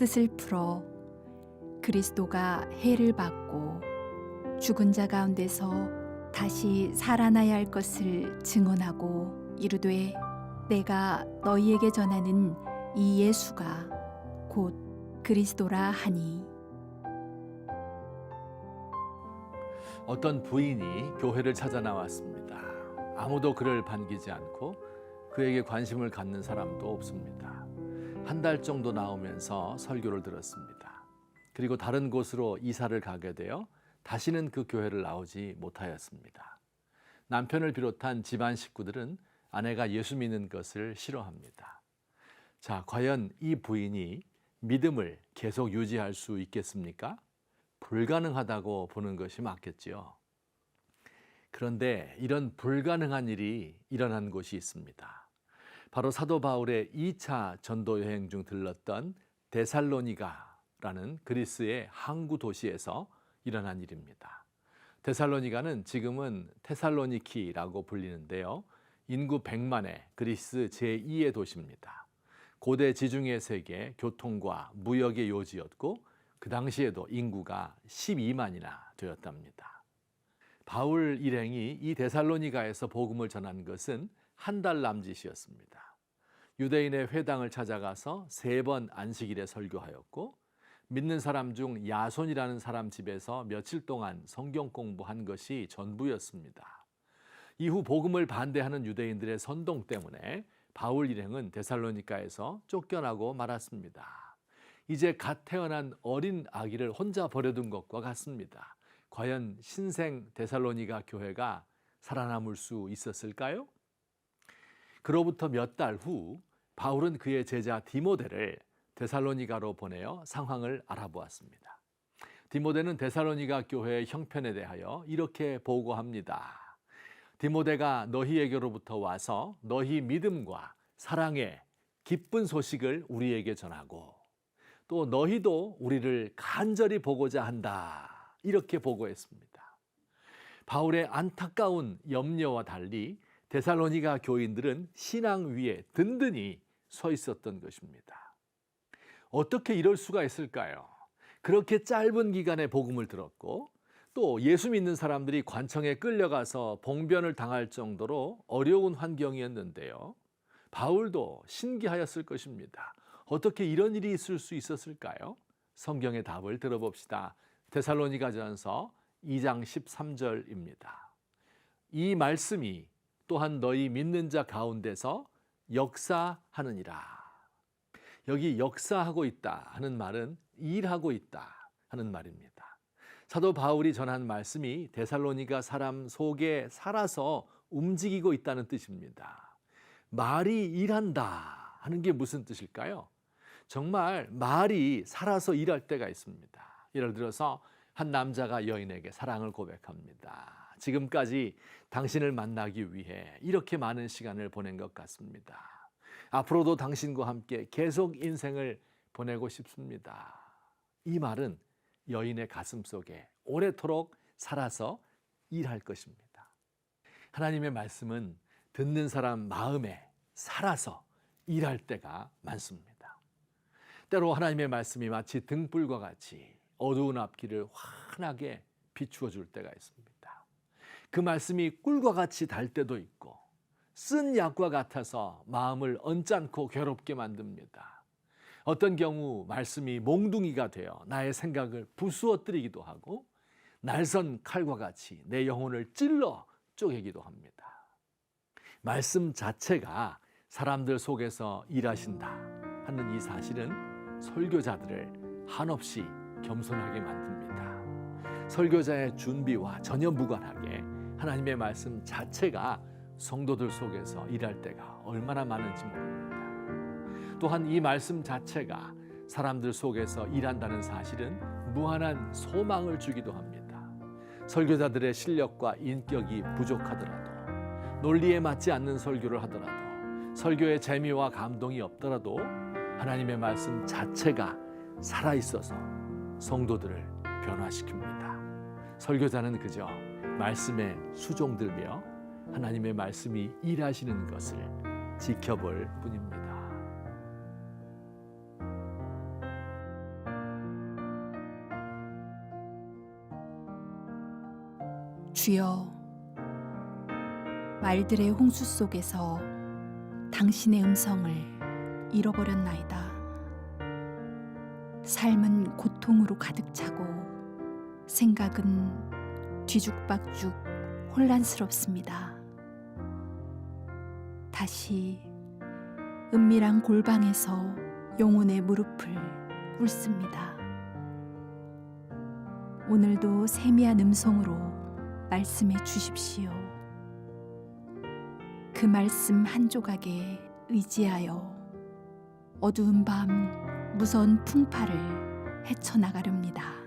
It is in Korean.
뜻을 풀어 그리스도가 해를 받고 죽은 자 가운데서 다시 살아나야 할 것을 증언하고 이르되 내가 너희에게 전하는 이 예수가 곧 그리스도라 하니. 어떤 부인이 교회를 찾아 나왔습니다. 아무도 그를 반기지 않고 그에게 관심을 갖는 사람도 없습니다. 한 달 정도 나오면서 설교를 들었습니다. 그리고 다른 곳으로 이사를 가게 되어 다시는 그 교회를 나오지 못하였습니다. 남편을 비롯한 집안 식구들은 아내가 예수 믿는 것을 싫어합니다. 자, 과연 이 부인이 믿음을 계속 유지할 수 있겠습니까? 불가능하다고 보는 것이 맞겠지요. 그런데 이런 불가능한 일이 일어난 곳이 있습니다. 바로 사도 바울의 2차 전도 여행 중 들렀던 데살로니가라는 그리스의 항구 도시에서 일어난 일입니다. 데살로니가는 지금은 테살로니키라고 불리는데요. 인구 100만의 그리스 제2의 도시입니다. 고대 지중해 세계 교통과 무역의 요지였고 그 당시에도 인구가 12만이나 되었답니다. 바울 일행이 이 데살로니가에서 복음을 전한 것은 한 달 남짓이었습니다. 유대인의 회당을 찾아가서 3번 안식일에 설교하였고 믿는 사람 중 야손이라는 사람 집에서 며칠 동안 성경 공부한 것이 전부였습니다. 이후 복음을 반대하는 유대인들의 선동 때문에 바울 일행은 데살로니가에서 쫓겨나고 말았습니다. 이제 갓 태어난 어린 아기를 혼자 버려둔 것과 같습니다. 과연 신생 데살로니가 교회가 살아남을 수 있었을까요? 그로부터 몇 달 후 바울은 그의 제자 디모데를 데살로니가로 보내어 상황을 알아보았습니다. 디모데는 데살로니가 교회의 형편에 대하여 이렇게 보고합니다. 디모데가 너희에게로부터 와서 너희 믿음과 사랑의 기쁜 소식을 우리에게 전하고 또 너희도 우리를 간절히 보고자 한다. 이렇게 보고했습니다. 바울의 안타까운 염려와 달리 데살로니가 교인들은 신앙 위에 든든히 서 있었던 것입니다. 어떻게 이럴 수가 있을까요? 그렇게 짧은 기간에 복음을 들었고 또 예수 믿는 사람들이 관청에 끌려가서 봉변을 당할 정도로 어려운 환경이었는데요. 바울도 신기하였을 것입니다. 어떻게 이런 일이 있을 수 있었을까요? 성경의 답을 들어봅시다. 데살로니가전서 2장 13절입니다. 이 말씀이 또한 너희 믿는 자 가운데서 역사하느니라. 여기 역사하고 있다 하는 말은 일하고 있다 하는 말입니다. 사도 바울이 전한 말씀이 데살로니가 사람 속에 살아서 움직이고 있다는 뜻입니다. 말이 일한다 하는 게 무슨 뜻일까요? 정말 말이 살아서 일할 때가 있습니다. 예를 들어서 한 남자가 여인에게 사랑을 고백합니다. 지금까지 당신을 만나기 위해 이렇게 많은 시간을 보낸 것 같습니다. 앞으로도 당신과 함께 계속 인생을 보내고 싶습니다. 이 말은 여인의 가슴 속에 오래도록 살아서 일할 것입니다. 하나님의 말씀은 듣는 사람 마음에 살아서 일할 때가 많습니다. 때로 하나님의 말씀이 마치 등불과 같이 어두운 앞길을 환하게 비추어 줄 때가 있습니다. 그 말씀이 꿀과 같이 달 때도 있고 쓴 약과 같아서 마음을 언짢고 괴롭게 만듭니다. 어떤 경우 말씀이 몽둥이가 되어 나의 생각을 부수어뜨리기도 하고 날선 칼과 같이 내 영혼을 찔러 쪼개기도 합니다. 말씀 자체가 사람들 속에서 일하신다 하는 이 사실은 설교자들을 한없이 겸손하게 만듭니다. 설교자의 준비와 전혀 무관하게 하나님의 말씀 자체가 성도들 속에서 일할 때가 얼마나 많은지 모릅니다. 또한 이 말씀 자체가 사람들 속에서 일한다는 사실은 무한한 소망을 주기도 합니다. 설교자들의 실력과 인격이 부족하더라도, 논리에 맞지 않는 설교를 하더라도, 설교의 재미와 감동이 없더라도 하나님의 말씀 자체가 살아있어서 성도들을 변화시킵니다. 설교자는 그저 말씀에 수종들며 하나님의 말씀이 일하시는 것을 지켜볼 뿐입니다. 주여, 말들의 홍수 속에서 당신의 음성을 잃어버렸나이다. 삶은 고통으로 가득 차고 생각은 뒤죽박죽 혼란스럽습니다. 다시 은밀한 골방에서 영혼의 무릎을 꿇습니다. 오늘도 세미한 음성으로 말씀해 주십시오. 그 말씀 한 조각에 의지하여 어두운 밤 무서운 풍파를 헤쳐나가렵니다.